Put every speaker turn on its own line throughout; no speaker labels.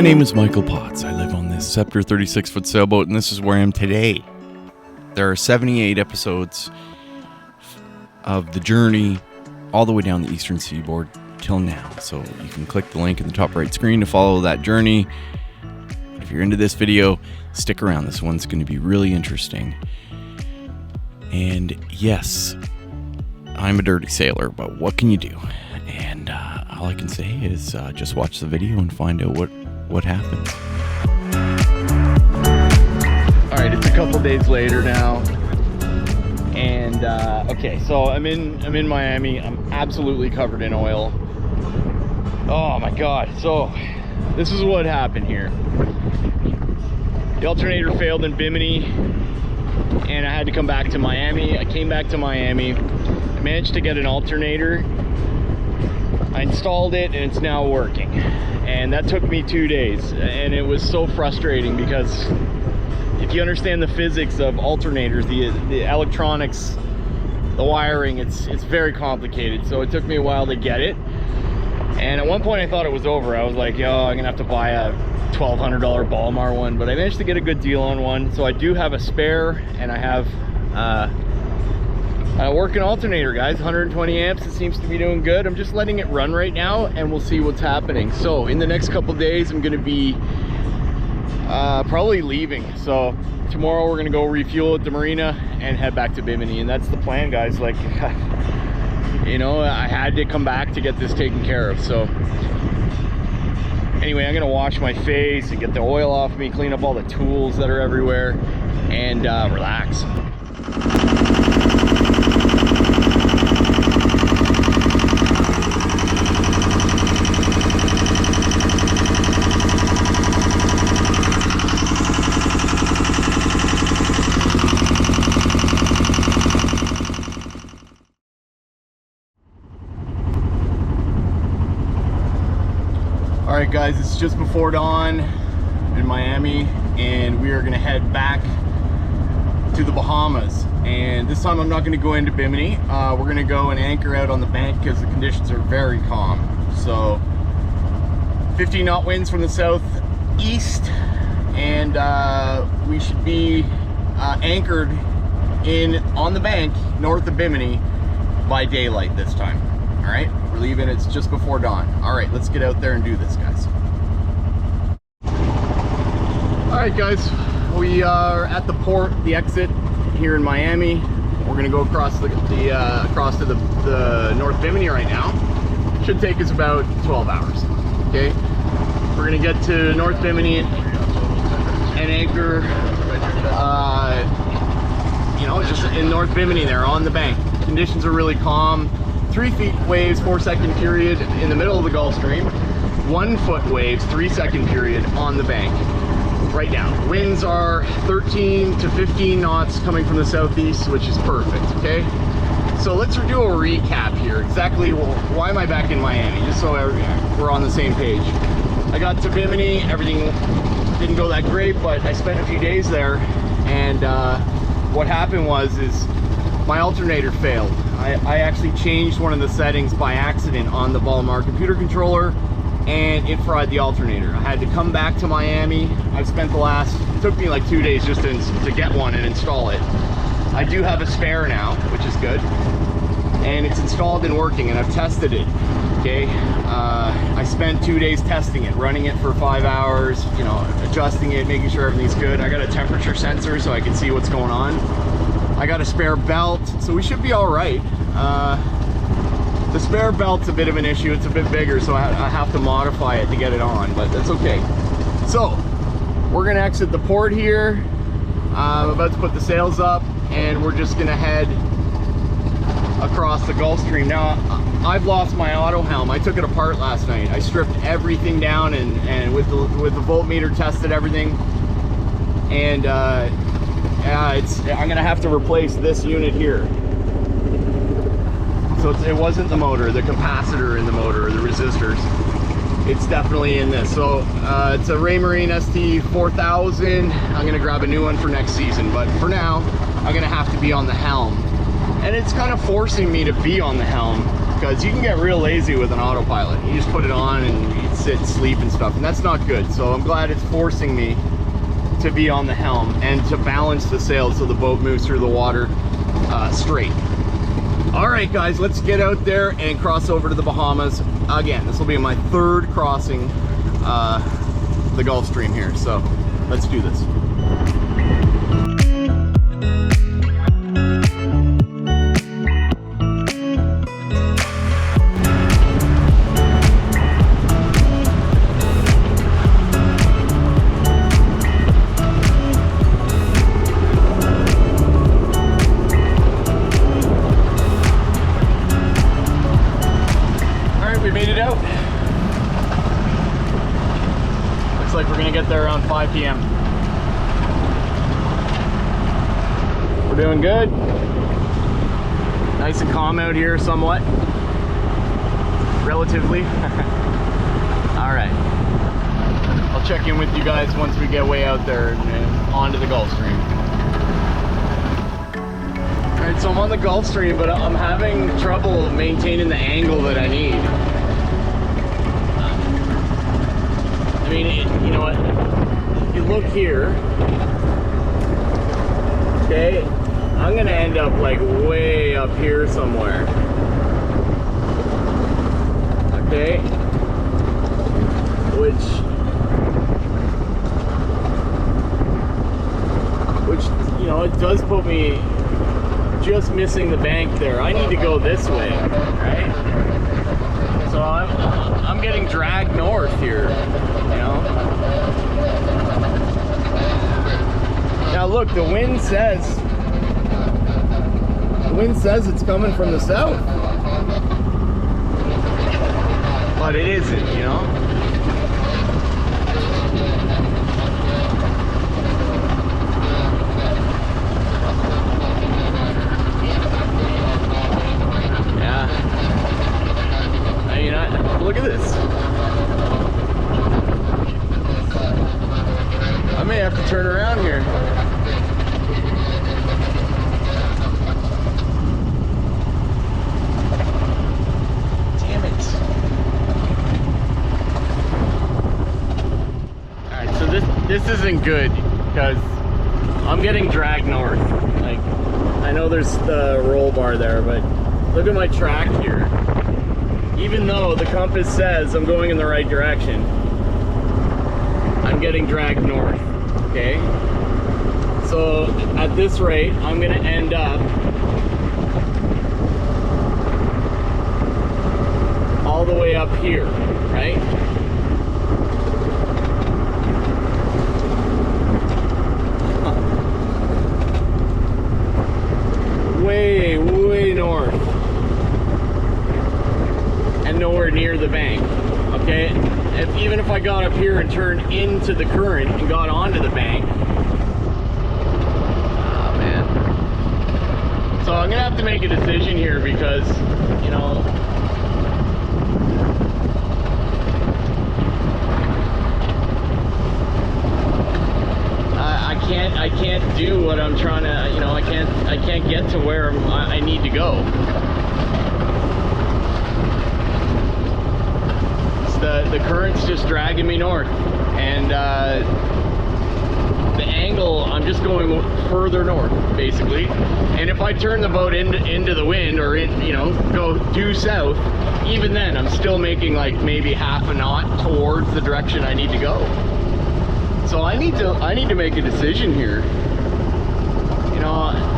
My name is Michael Potts. I live on this Sceptre 36-foot sailboat, and this is where I am today. There are 78 episodes of the journey all the way down the eastern seaboard till now. So you can click the link in the top right screen to follow that journey. If you're into this video, stick around. This one's going to be really interesting. And yes, I'm a dirty sailor, but what can you do? And all I can say is just watch the video and find out what happens. All right, it's a couple days later now, and okay, so I'm in Miami. I'm absolutely covered in oil. Oh my God! So this is what happened here. The alternator failed in Bimini, and I had to come back to Miami. I came back to Miami. I managed to get an alternator. I installed it, and it's now working. And that took me 2 days, and it was so frustrating because if you understand the physics of alternators, the electronics, the wiring, it's very complicated. So it took me a while to get it. And at one point I thought it was over. I was like, yo, I'm gonna have to buy a $1,200 Balmar one, but I managed to get a good deal on one. So I do have a spare, and I have a working alternator, guys. 120 amps. It seems to be doing good. I'm just letting it run right now, and we'll see what's happening. So in the next couple days, I'm gonna be probably leaving. So tomorrow we're gonna go refuel at the marina and head back to Bimini, and that's the plan, guys. Like, you know, I had to come back to get this taken care of. So anyway, I'm gonna wash my face and get the oil off me, clean up all the tools that are everywhere, and relax. Alright guys, it's just before dawn in Miami, and we are going to head back to the Bahamas. And this time I'm not going to go into Bimini. We're going to go and anchor out on the bank because the conditions are very calm. So 50 knot winds from the southeast, and we should be anchored on the bank north of Bimini by daylight this time. Alright, we're leaving. It's just before dawn. Alright, let's get out there and do this, guys. Alright guys, we are at the port, the exit here in Miami. We're gonna go across across to the North Bimini right now. Should take us about 12 hours. Okay, we're gonna get to North Bimini and anchor you know, just in North Bimini there on the bank. Conditions are really calm. 3 feet waves, 4-second period in the middle of the Gulf Stream. 1 foot waves, 3-second period on the bank right now. Winds are 13 to 15 knots coming from the southeast, which is perfect. Okay, so let's do a recap here. Exactly why am I back in Miami, just so we're on the same page. I got to Bimini, everything didn't go that great, but I spent a few days there, and what happened was my alternator failed. I actually changed one of the settings by accident on the Balmar computer controller, and it fried the alternator. I had to come back to Miami. I've spent it took me like 2 days just to get one and install it. I do have a spare now, which is good, and it's installed and working, and I've tested it. Okay, I spent 2 days testing it, running it for 5 hours, you know, adjusting it, making sure everything's good. I got a temperature sensor so I can see what's going on. I got a spare belt, so we should be all right. The spare belt's a bit of an issue. It's a bit bigger, so I have to modify it to get it on, but that's okay. So we're gonna exit the port here. I'm about to put the sails up, and we're just gonna head across the Gulf Stream. Now, I've lost my auto helm. I took it apart last night. I stripped everything down, and with the voltmeter tested everything, and I'm gonna have to replace this unit here. So it wasn't the motor, the capacitor in the motor, or the resistors. It's definitely in this. So it's a Raymarine ST4000. I'm gonna grab a new one for next season, but for now, I'm gonna have to be on the helm. And it's kind of forcing me to be on the helm because you can get real lazy with an autopilot. You just put it on and sit and sleep and stuff, and that's not good. So I'm glad it's forcing me to be on the helm and to balance the sails so the boat moves through the water straight. All right, guys, let's get out there and cross over to the Bahamas. Again, this will be my third crossing the Gulf Stream here, so let's do this. Looks like we're gonna get there around 5 p.m. We're doing good. Nice and calm out here somewhat. Relatively. All right. I'll check in with you guys once we get way out there and onto the Gulf Stream. All right, so I'm on the Gulf Stream, but I'm having trouble maintaining the angle that I need. I mean, you know what? If you look here, okay, I'm gonna end up like way up here somewhere. Okay, which you know, it does put me just missing the bank there. I need to go this way, right? So I'm getting dragged north here, you know. Now look, the wind says it's coming from the south, but it isn't, you know. Look at this. I may have to turn around here. Damn it. Alright, so this isn't good because I'm getting dragged north. Like, I know there's the roll bar there, but look at my track here. Even though the compass says I'm going in the right direction, I'm getting dragged north, okay? So at this rate, I'm gonna end up all the way up here, right? Way, way north. And nowhere near the bank, okay? Even if I got up here and turned into the current and got onto the bank, oh man. So I'm gonna have to make a decision here because, you know, I can't do what I'm trying to, you know, I can't get to where I need to go. The current's just dragging me north, and the angle, I'm just going further north basically. And if I turn the boat into the wind, or you know, go due south, even then I'm still making like maybe half a knot towards the direction I need to go. So I need to make a decision here, you know.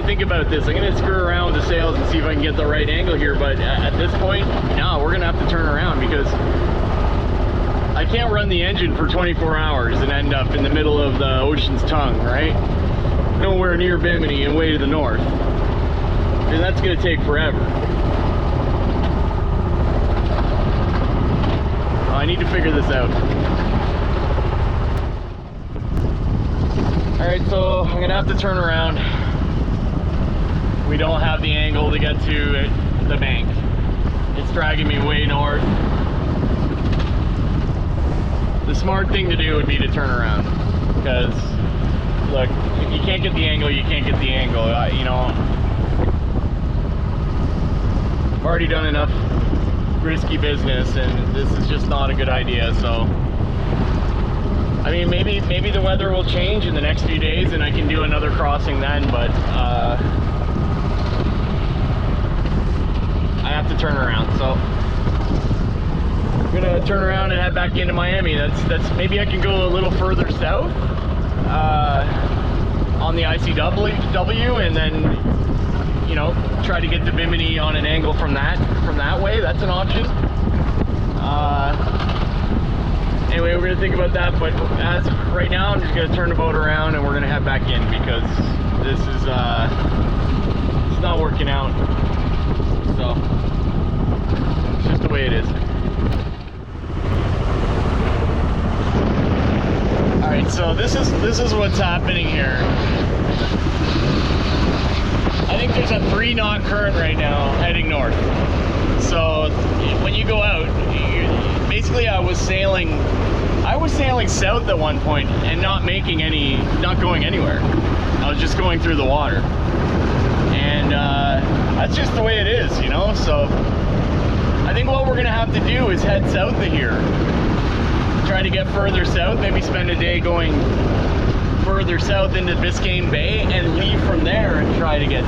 Think about this. I'm gonna screw around with the sails and see if I can get the right angle here, but at this point, no, we're gonna have to turn around because I can't run the engine for 24 hours and end up in the middle of the ocean's tongue, right? Nowhere near Bimini and way to the north. And that's gonna take forever. I need to figure this out. All right, so I'm gonna have to turn around. We don't have the angle to get to the bank. It's dragging me way north. The smart thing to do would be to turn around, because look, if you can't get the angle, you can't get the angle. You know, I've already done enough risky business, and this is just not a good idea. So, I mean, maybe the weather will change in the next few days, and I can do another crossing then. But I have to turn around. So I'm gonna turn around and head back into Miami. That's maybe I can go a little further south on the ICW, and then, you know, try to get to Bimini on an angle from that way. That's an option. Anyway, we're gonna think about that, but as of right now, I'm just gonna turn the boat around and we're gonna head back in, because this is it's not working out. So it's just the way it is. All right, so this is what's happening here. I think there's a 3-knot current right now heading north. So when you go out, basically I was sailing south at one point and not going anywhere. I was just going through the water, and that's just the way it is, you know. So I think what we're gonna have to do is head south of here, try to get further south, maybe spend a day going further south into Biscayne Bay, and leave from there and try to get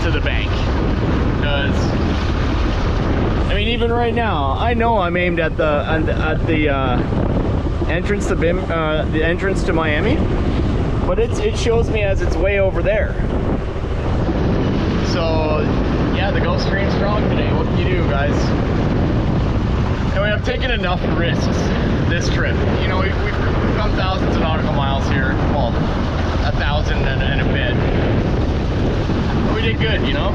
to the bank. Because I mean, even right now, I know I'm aimed at the entrance to the entrance to Miami, but it shows me as it's way over there. So yeah, the Gulf Stream's strong today. What can you do, guys? Anyway, I've taken enough risks this trip. You know, we've come thousands of nautical miles here. Well, 1,000 and a bit. But we did good, you know.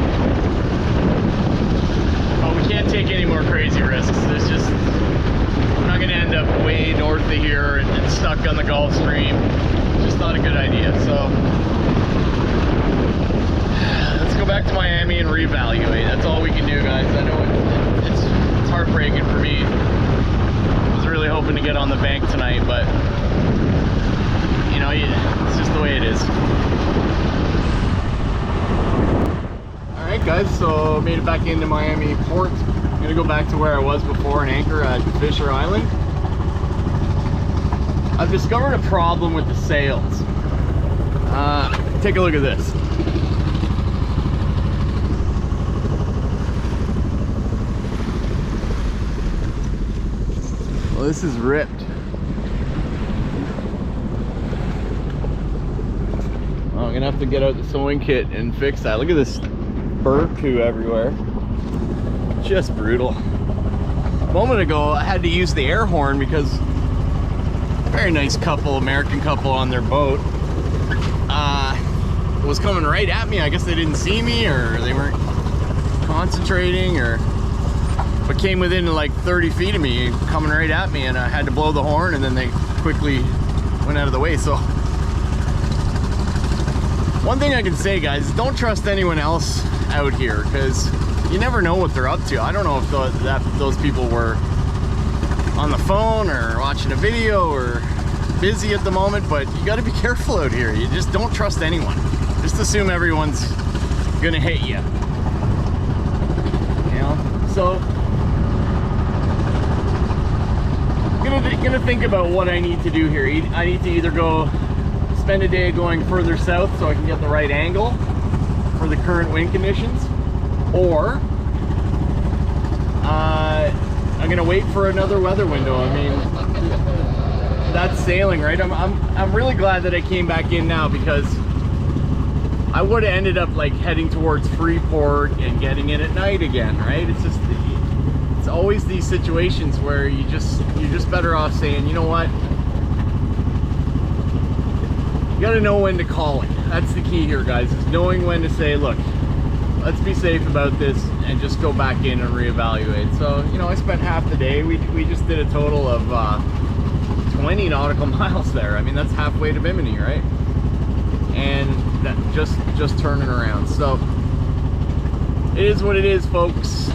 But we can't take any more crazy risks. There's just, we're not going to end up way north of here and stuck on the Gulf Stream. It's just not a good idea. So let's go back to Miami and reevaluate. That's all we can do, guys. I know it's heartbreaking for me. I was really hoping to get on the bank tonight, but you know, it's just the way it is. Alright guys, so made it back into Miami Port. I'm gonna go back to where I was before and anchor at Fisher Island. I've discovered a problem with the sails. Take a look at this. Well, this is ripped. Oh, I'm gonna have to get out the sewing kit and fix that. Look at this burr coup everywhere. Just brutal. A moment ago, I had to use the air horn because a very nice couple, American couple on their boat, was coming right at me. I guess they didn't see me, or they weren't concentrating, or but came within like 30 feet of me, coming right at me, and I had to blow the horn, and then they quickly went out of the way. So one thing I can say, guys, is don't trust anyone else out here, because you never know what they're up to. I don't know if those people were on the phone or watching a video or busy at the moment, but you got to be careful out here. You just don't trust anyone. Just assume everyone's gonna hit you. You know, so I'm gonna think about what I need to do here. I need to either go spend a day going further south so I can get the right angle for the current wind conditions, or I'm gonna wait for another weather window. I mean, that's sailing, right? I'm really glad that I came back in now, because I would have ended up like heading towards Freeport and getting in at night again, right? It's just, it's always these situations where you're just better off saying, you know what, you got to know when to call it. That's the key here, guys, is knowing when to say, look, let's be safe about this, and just go back in and reevaluate. So, you know, I spent half the day. We just did a total of 20 nautical miles there. I mean, that's halfway to Bimini, right? And that just turning around. So it is what it is, folks,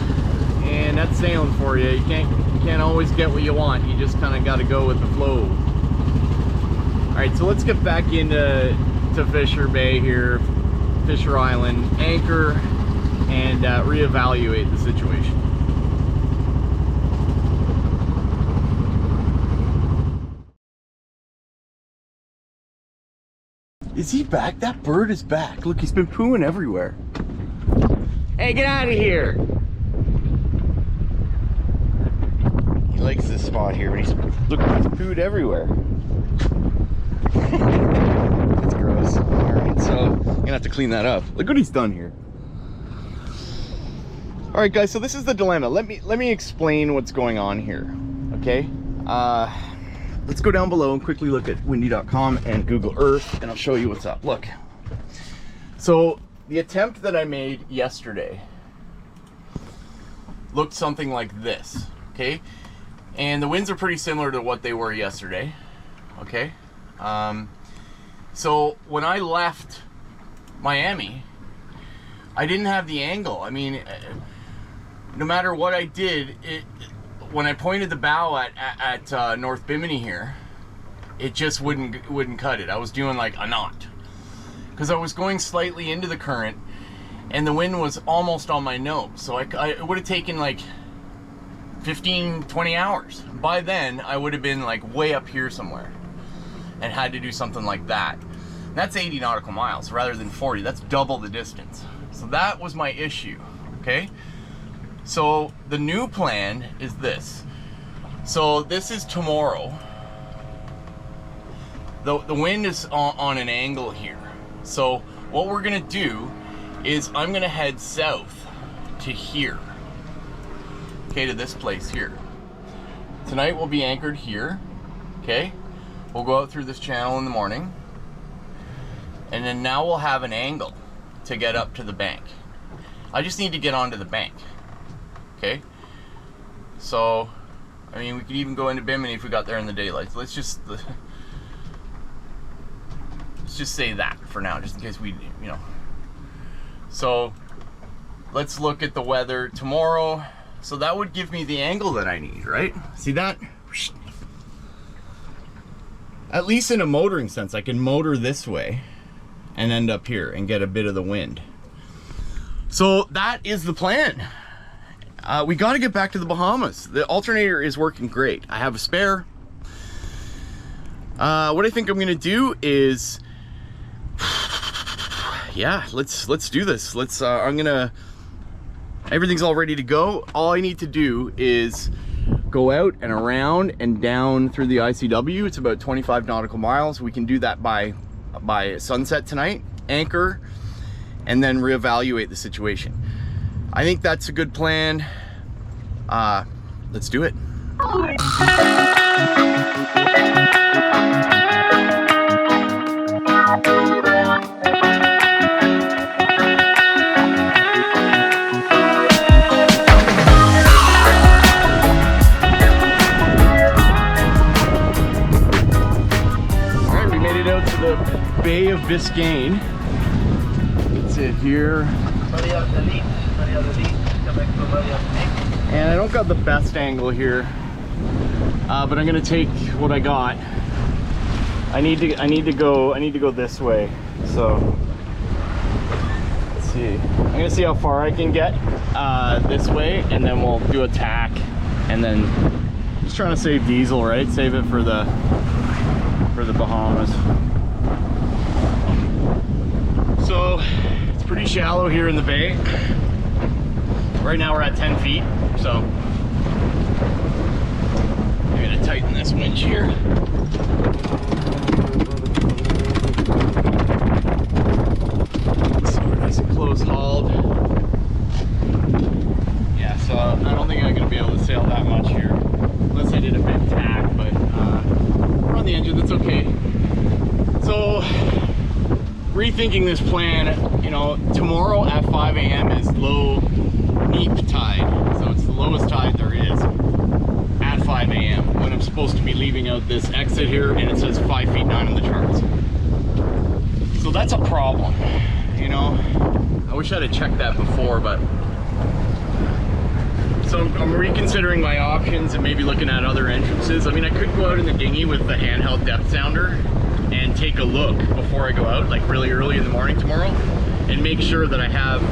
and that's sailing for you. You can't always get what you want. You just kind of got to go with the flow. All right, so let's get back into to Fisher Bay here, Fisher Island, anchor, and reevaluate the situation. Is he back? That bird is back. Look, he's been pooing everywhere. Hey, get out of here! He likes this spot here, but he's pooed everywhere. That's gross. Alright, so I'm gonna have to clean that up. Look what he's done here. Alright guys, so this is the dilemma. Let me explain what's going on here. Okay? Let's go down below and quickly look at windy.com and Google Earth, and I'll show you what's up. Look. So the attempt that I made yesterday looked something like this. Okay? And the winds are pretty similar to what they were yesterday. Okay? So when I left Miami, I didn't have the angle. I mean, no matter what I did, when I pointed the bow at North Bimini here, it just wouldn't cut it. I was doing like a knot because I was going slightly into the current, and the wind was almost on my nose. So it would have taken like 15-20 hours. By then, I would have been like way up here somewhere and had to do something like that. That's 80 nautical miles rather than 40. That's double the distance. So that was my issue, okay? So the new plan is this. So this is tomorrow. The wind is on an angle here. So what we're gonna do is I'm gonna head south to here. Okay, to this place here. Tonight we'll be anchored here, okay? We'll go out through this channel in the morning, and then now we'll have an angle to get up to the bank. I just need to get onto the bank, okay? So, I mean, we could even go into Bimini if we got there in the daylight. Let's just say that for now, just in case we, you know. So, let's look at the weather tomorrow. So that would give me the angle that I need, right? See that? At least in a motoring sense, I can motor this way and end up here and get a bit of the wind. So that is the plan. We got to get back to the Bahamas. The alternator is working great. I have a spare. What I think I'm gonna do is, yeah, let's do this. Everything's all ready to go. All I need to do is go out and around and down through the ICW. It's about 25 nautical miles. We can do that by sunset tonight, anchor, and then reevaluate the situation. I think that's a good plan. Let's do it. Bay of Biscayne. That's it here. And I don't got the best angle here, but I'm gonna take what I got. I need to go this way. So let's see. I'm gonna see how far I can get this way, and then we'll do a tack, and then just trying to save diesel, right? Save it for the Bahamas. So it's pretty shallow here in the bay. Right now we're at 10 feet, so I'm gonna tighten this winch here. So we're nice and close hauled. Yeah, so I don't think I'm gonna be able to sail that much here, unless I did a big tack, but we're on the engine, that's okay. So rethinking this plan, you know, tomorrow at 5 a.m. is low neap tide, so it's the lowest tide there is at 5 a.m. when I'm supposed to be leaving out this exit here, and it says 5 feet 9 on the charts. So that's a problem, you know. I wish I'd have checked that before, but so I'm reconsidering my options and maybe looking at other entrances. I mean, I could go out in the dinghy with the handheld depth sounder and take a look before I go out, like really early in the morning tomorrow, and make sure that I have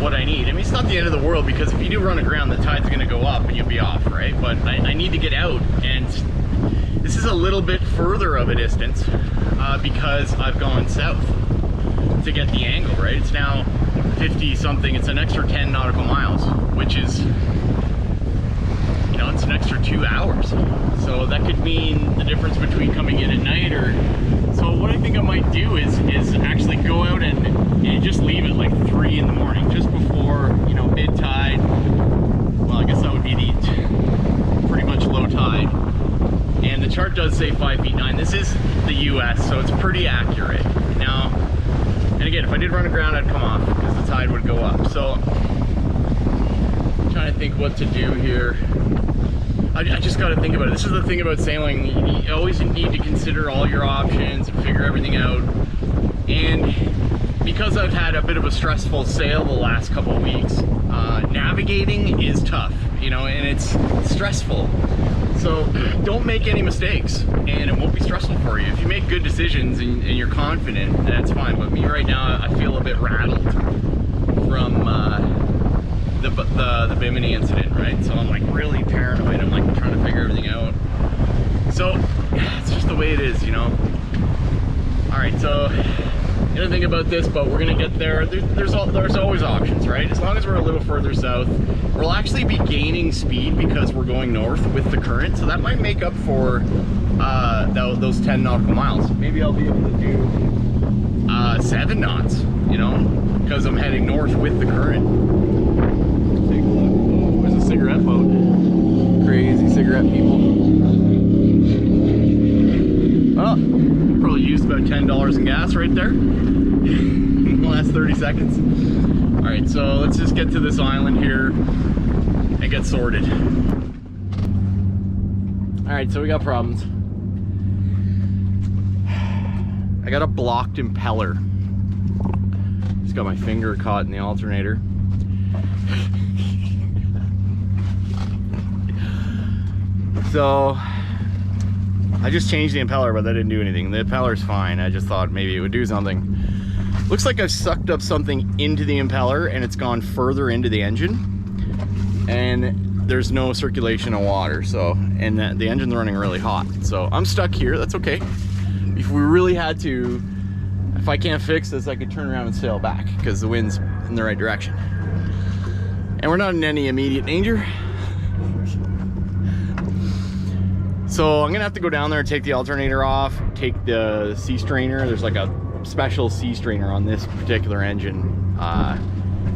what I need. I mean, it's not the end of the world, because if you do run aground, the tide's gonna go up and you'll be off, right? But I need to get out, and this is a little bit further of a distance because I've gone south to get the angle, right? It's now 50 something, it's an extra 10 nautical miles, which is, you know, it's an extra 2 hours. So that could mean the difference between coming in at night or, so what I think I might do is actually go out and just leave it like 3 in the morning, just before, you know, mid tide. Well, I guess that would be the pretty much low tide. And the chart does say 5 feet 9. This is the US, so it's pretty accurate. Now, and again, if I did run aground, I'd come off because the tide would go up. So I'm trying to think what to do here. I just got to think about it. This is the thing about sailing. You always need to consider all your options and figure everything out. And because I've had a bit of a stressful sail the last couple of weeks, navigating is tough, you know, and it's stressful. So don't make any mistakes, and it won't be stressful for you. If you make good decisions and you're confident, that's fine. But me right now, I feel a bit rattled from the Bimini incident, right? So I'm like really paranoid. I'm like trying to figure everything out. So it's just the way it is, you know. All right, so I didn't think about this, but we're gonna get there. There's always options, right? As long as we're a little further south, we'll actually be gaining speed because we're going north with the current. So that might make up for those 10 nautical miles. Maybe I'll be able to do 7 knots, you know, because I'm heading north with the current. Take a look. Oh, there's a cigarette boat. Crazy cigarette people. Oh, probably used about $10 in gas right there in the last 30 seconds. All right, so let's just get to this island here and get sorted. All right, so we got problems. I got a blocked impeller. Just got my finger caught in the alternator. So I just changed the impeller, but that didn't do anything. The impeller's fine. I just thought maybe it would do something. Looks like I've sucked up something into the impeller and it's gone further into the engine, and there's no circulation of water. So, and the engine's running really hot. So I'm stuck here. That's okay. If we really had to, if I can't fix this, I could turn around and sail back because the wind's in the right direction. And we're not in any immediate danger. So I'm gonna have to go down there and take the alternator off, take the sea strainer. There's like a special sea strainer on this particular engine. I'm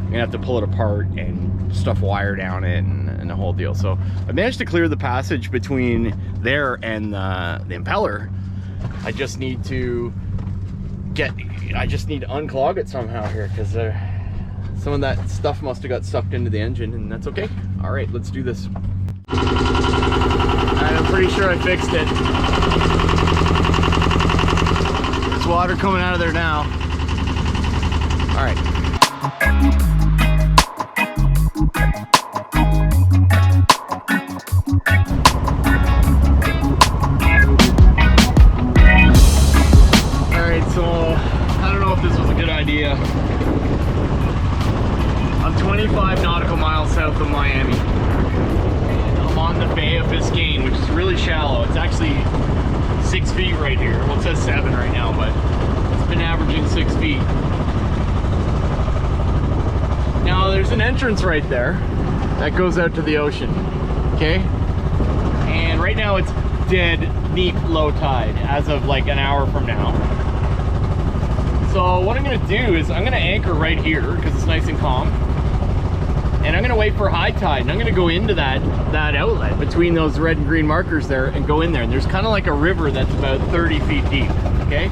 gonna have to pull it apart and stuff wire down it and the whole deal. So I managed to clear the passage between there and the impeller. I just need to unclog it somehow here, because some of that stuff must have got sucked into the engine, and that's okay. All right, let's do this. I'm pretty sure I fixed it. There's water coming out of there now. All right. All right, so I don't know if this was a good idea. I'm 25 nautical miles south of Miami. On the Bay of Biscayne, which is really shallow. It's actually 6 feet right here. Well, it says 7 right now, but it's been averaging 6 feet. Now there's an entrance right there that goes out to the ocean, okay? And right now it's dead deep low tide as of like an hour from now. So what I'm gonna do is I'm gonna anchor right here because it's nice and calm. And I'm gonna wait for high tide, and I'm gonna go into that outlet between those red and green markers there and go in there. And there's kind of like a river that's about 30 feet deep, okay?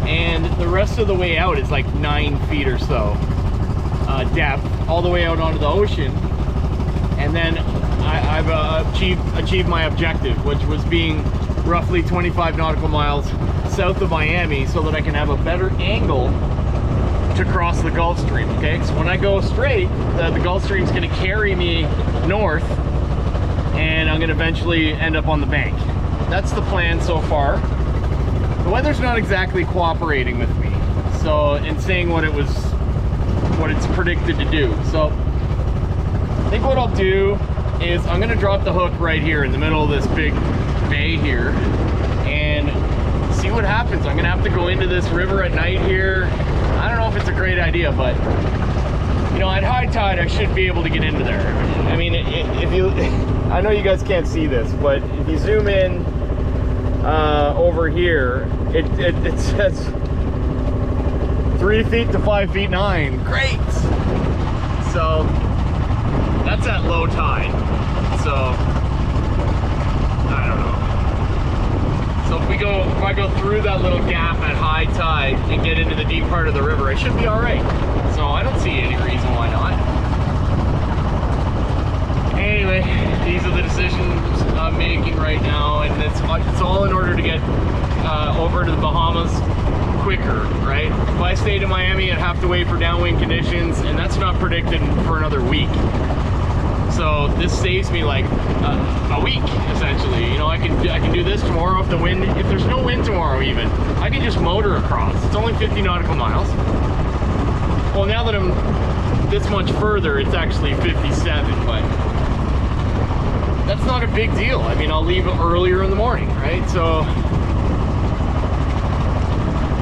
And the rest of the way out is like 9 feet or so depth, all the way out onto the ocean. And then I've achieved my objective, which was being roughly 25 nautical miles south of Miami, so that I can have a better angle to cross the Gulf Stream, okay? So when I go straight, the Gulf Stream's gonna carry me north, and I'm gonna eventually end up on the bank. That's the plan so far. the weather's not exactly cooperating with me. So, and saying what it's predicted to do. So, I think what I'll do is I'm gonna drop the hook right here in the middle of this big bay here and see what happens. I'm gonna have to go into this river at night here. I don't know if it's a great idea, but you know, at high tide, I should be able to get into there. I mean, if you, I know you guys can't see this, but if you zoom in over here, it says 3 feet to 5 feet 9. Great. So that's at low tide. So I don't know. So if I go through that little gap at high tide and get into the deep part of the river, I should be all right. So I don't see any reason why not. Anyway, these are the decisions I'm making right now, and it's all in order to get over to the Bahamas quicker, right? If I stayed in Miami, I'd have to wait for downwind conditions, and that's not predicted for another week. So this saves me like a week, essentially. You know, I can do this tomorrow if there's no wind tomorrow even, I can just motor across. It's only 50 nautical miles. Well, now that I'm this much further, it's actually 57, but that's not a big deal. I mean, I'll leave earlier in the morning, right? So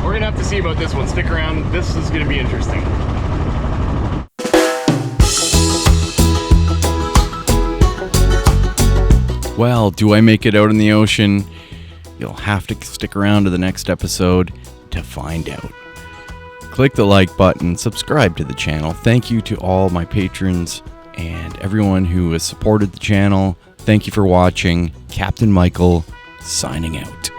we're gonna have to see about this one. Stick around, this is gonna be interesting.
Well, do I make it out in the ocean? You'll have to stick around to the next episode to find out. Click the like button, subscribe to the channel. Thank you to all my patrons and everyone who has supported the channel. Thank you for watching. Captain Michael, signing out.